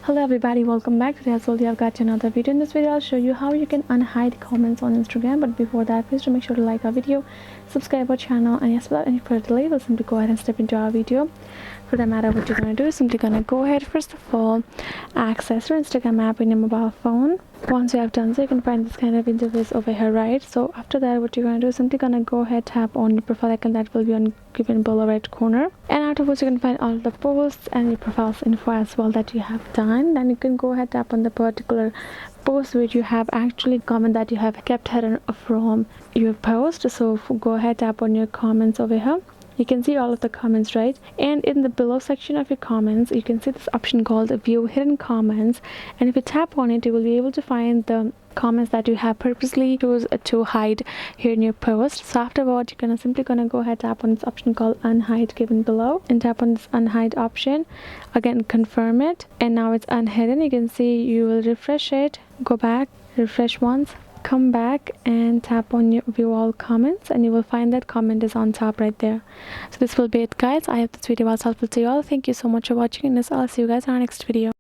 Hello everybody, welcome back. Today as well I've got another video. In this video I'll show you how you can unhide comments on Instagram, but before that please do make sure to like our video, subscribe our channel, and yes, without any further delay we'll simply go ahead and step into our video. For that matter, what you're going to do is simply going to go ahead, first of all, access your Instagram app in your mobile phone. Once you have done so, you can find this kind of interface over here, right? So after that, what you're going to do is simply going to go ahead, tap on your profile icon that will be on given below right corner, and afterwards you can find all the posts and your profile's info as well that you have done. Then you can go ahead, tap on the particular post which you have actually comment that you have kept hidden from your post. So go ahead, tap on your comments over here. You can see all of the comments, right? And in the below section of your comments you can see this option called view hidden comments, and if you tap on it you will be able to find the comments that you have purposely chose to hide here in your post. So afterward you're simply gonna go ahead, tap on this option called unhide given below, and tap on this unhide option, again confirm it, and now it's unhidden. You can see you will refresh it, go back, refresh once, come back and tap on your view all comments, and you will find that comment is on top right there. So this will be it, guys. I hope this video was helpful to you all. Thank you so much for watching, and I'll see you guys in our next video.